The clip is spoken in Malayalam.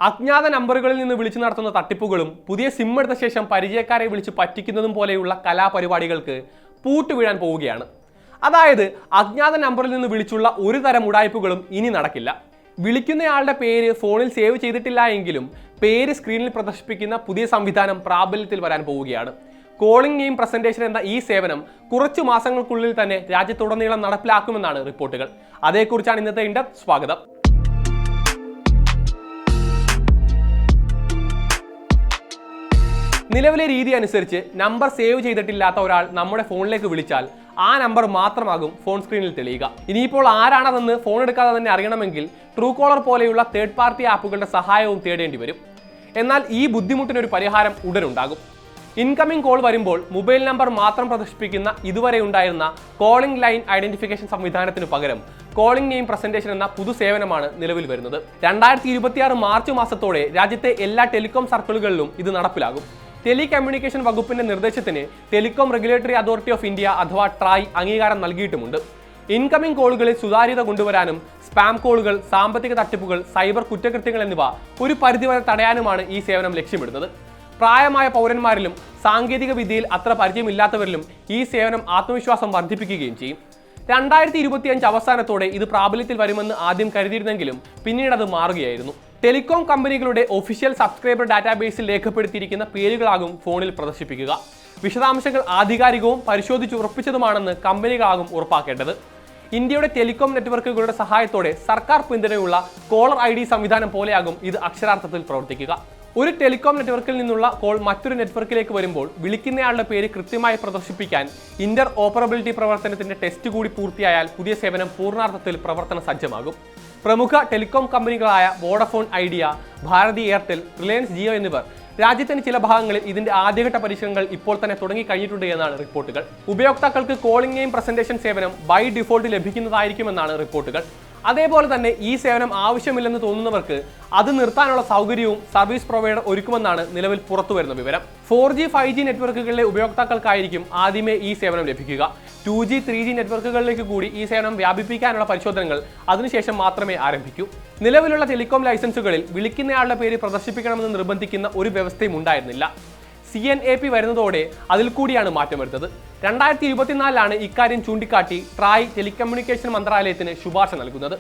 അജ്ഞാത നമ്പറുകളിൽ നിന്ന് വിളിച്ചു നടത്തുന്ന തട്ടിപ്പുകളും പുതിയ സിം എടുത്ത ശേഷം പരിചയക്കാരെ വിളിച്ച് പറ്റിക്കുന്നതും പോലെയുള്ള കലാപരിപാടികൾക്ക് പൂട്ടുവീഴാൻ പോവുകയാണ്. അതായത് അജ്ഞാത നമ്പറിൽ നിന്ന് വിളിച്ചുള്ള ഒരു തരം ഉടായ്പകളും ഇനി നടക്കില്ല. വിളിക്കുന്നയാളുടെ പേര് ഫോണിൽ സേവ് ചെയ്തിട്ടില്ല എങ്കിലും പേര് സ്ക്രീനിൽ പ്രദർശിപ്പിക്കുന്ന പുതിയ സംവിധാനം പ്രാബല്യത്തിൽ വരാൻ പോവുകയാണ്. കോളിംഗ് നെയിം പ്രസന്റേഷൻ എന്ന ഈ സേവനം കുറച്ചു മാസങ്ങൾക്കുള്ളിൽ തന്നെ രാജ്യത്തുടനീളം നടപ്പിലാക്കുമെന്നാണ് റിപ്പോർട്ടുകൾ. അതേക്കുറിച്ചാണ് ഇന്നത്തെ ഇൻഡെപ്ത്. സ്വാഗതം. നിലവിലെ രീതി അനുസരിച്ച് നമ്പർ സേവ് ചെയ്തിട്ടില്ലാത്ത ഒരാൾ നമ്മുടെ ഫോണിലേക്ക് വിളിച്ചാൽ ആ നമ്പർ മാത്രമാകും ഫോൺ സ്ക്രീനിൽ തെളിയുക. ഇനിയിപ്പോൾ ആരാണതെന്ന് ഫോൺ എടുക്കാതെ തന്നെ അറിയണമെങ്കിൽ ട്രൂ കോളർ പോലെയുള്ള തേർഡ് പാർട്ടി ആപ്പുകളുടെ സഹായവും തേടേണ്ടി വരും. എന്നാൽ ഈ ബുദ്ധിമുട്ടിനൊരു പരിഹാരം ഉടനുണ്ടാകും. ഇൻകമിംഗ് കോൾ വരുമ്പോൾ മൊബൈൽ നമ്പർ മാത്രം പ്രദർശിപ്പിക്കുന്ന ഇതുവരെ ഉണ്ടായിരുന്ന കോളിംഗ് ലൈൻ ഐഡന്റിഫിക്കേഷൻ സംവിധാനത്തിന് പകരം കോളിംഗ് നെയിം പ്രസന്റേഷൻ എന്ന പുതു സേവനമാണ് നിലവിൽ വരുന്നത്. 2026 മാർച്ച് മാസത്തോടെ രാജ്യത്തെ എല്ലാ ടെലികോം സർക്കിളുകളിലും ഇത് നടപ്പിലാകും. ടെലികമ്മ്യൂണിക്കേഷൻ വകുപ്പിന്റെ നിർദ്ദേശത്തിന് telecom regulatory authority of India അഥവാ ട്രായ് അംഗീകാരം നൽകിയിട്ടുമുണ്ട്. ഇൻകമിംഗ് കോളുകളിൽ സുതാര്യത കൊണ്ടുവരാനും സ്പാം കോളുകൾ, സാമ്പത്തിക തട്ടിപ്പുകൾ, സൈബർ കുറ്റകൃത്യങ്ങൾ എന്നിവ ഒരു പരിധിവരെ തടയാനുമാണ് ഈ സേവനം ലക്ഷ്യമിടുന്നത്. പ്രായമായ പൗരന്മാരിലും സാങ്കേതിക വിദ്യയിൽ അത്ര പരിചയമില്ലാത്തവരിലും ഈ സേവനം ആത്മവിശ്വാസം വർദ്ധിപ്പിക്കുകയും ചെയ്യും. 2025 അവസാനത്തോടെ ഇത് പ്രാബല്യത്തിൽ വരുമെന്ന് ആദ്യം കരുതിയിരുന്നെങ്കിലും പിന്നീട് അത് മാറുകയായിരുന്നു. ടെലികോം കമ്പനികളുടെ ഒഫീഷ്യൽ സബ്സ്ക്രൈബർ ഡാറ്റാബേസിൽ രേഖപ്പെടുത്തിയിരിക്കുന്ന പേരുകളാകും ഫോണിൽ പ്രദർശിപ്പിക്കുക. വിശദാംശങ്ങൾ ആധികാരികവും പരിശോധിച്ചുറപ്പിച്ചതുമാണെന്ന് കമ്പനികളാകും ഉറപ്പാക്കേണ്ടത്. ഇന്ത്യയുടെ ടെലികോം നെറ്റ്വർക്കുകളുടെ സഹായത്തോടെ സർക്കാർ പിന്തുണയുള്ള കോളർ ID സംവിധാനം പോലെയാകും ഇത് അക്ഷരാർത്ഥത്തിൽ പ്രവർത്തിക്കുക. ഒരു ടെലികോം നെറ്റ്വർക്കിൽ നിന്നുള്ള കോൾ മറ്റൊരു നെറ്റ്വർക്കിലേക്ക് വരുമ്പോൾ വിളിക്കുന്നയാളുടെ പേര് കൃത്യമായി പ്രദർശിപ്പിക്കാൻ ഇന്റർ ഓപ്പറബിലിറ്റി പ്രവർത്തനത്തിന്റെ ടെസ്റ്റ് കൂടി പൂർത്തിയായാൽ പുതിയ സേവനം പൂർണ്ണാർത്ഥത്തിൽ പ്രവർത്തന സജ്ജമാകും. പ്രമുഖ ടെലികോം കമ്പനികളായ വോഡഫോൺ ഐഡിയ, ഭാരതി എയർടെൽ, റിലയൻസ് ജിയോ എന്നിവർ രാജ്യത്തിന് ചില ഭാഗങ്ങളിൽ ഇതിന്റെ ആദ്യഘട്ട പരിശീലനങ്ങൾ ഇപ്പോൾ തന്നെ തുടങ്ങിക്കഴിഞ്ഞിട്ടുണ്ട് എന്നാണ് റിപ്പോർട്ടുകൾ. ഉപയോക്താക്കൾക്ക് കോളിംഗ് നെയിം പ്രസന്റേഷൻ സേവനം ബൈ ഡിഫോൾട്ട് ലഭിക്കുന്നതായിരിക്കുമെന്നാണ് റിപ്പോർട്ടുകൾ. അതേപോലെ തന്നെ ഈ സേവനം ആവശ്യമില്ലെന്ന് തോന്നുന്നവർക്ക് അത് നിർത്താനുള്ള സൗകര്യവും സർവീസ് പ്രൊവൈഡർ ഒരുക്കുമെന്നാണ് നിലവിൽ പുറത്തുവരുന്ന വിവരം. 4G 5G നെറ്റ്വർക്കുകളിലെ ഉപയോക്താക്കൾക്കായിരിക്കും ആദ്യമേ ഈ സേവനം ലഭിക്കുക. 2G 3G നെറ്റ്വർക്കുകളിലേക്ക് കൂടി ഈ സേവനം വ്യാപിപ്പിക്കാനുള്ള പരിശോധനകൾ അതിനുശേഷം മാത്രമേ ആരംഭിക്കൂ. നിലവിലുള്ള ടെലികോം ലൈസൻസുകളിൽ വിളിക്കുന്നയാളുടെ പേര് പ്രദർശിപ്പിക്കണമെന്ന് നിർബന്ധിക്കുന്ന ഒരു വ്യവസ്ഥയും ഉണ്ടായിരുന്നില്ല. CNAP വരുന്നതോടെ അതിൽ കൂടിയാണ് മാറ്റം വരുന്നത്. 2024 ഇക്കാര്യം ചൂണ്ടിക്കാട്ടി ട്രായ് ടെലികമ്മ്യൂണിക്കേഷൻ മന്ത്രാലയത്തിന് ശുപാർശ നൽകുന്നത്.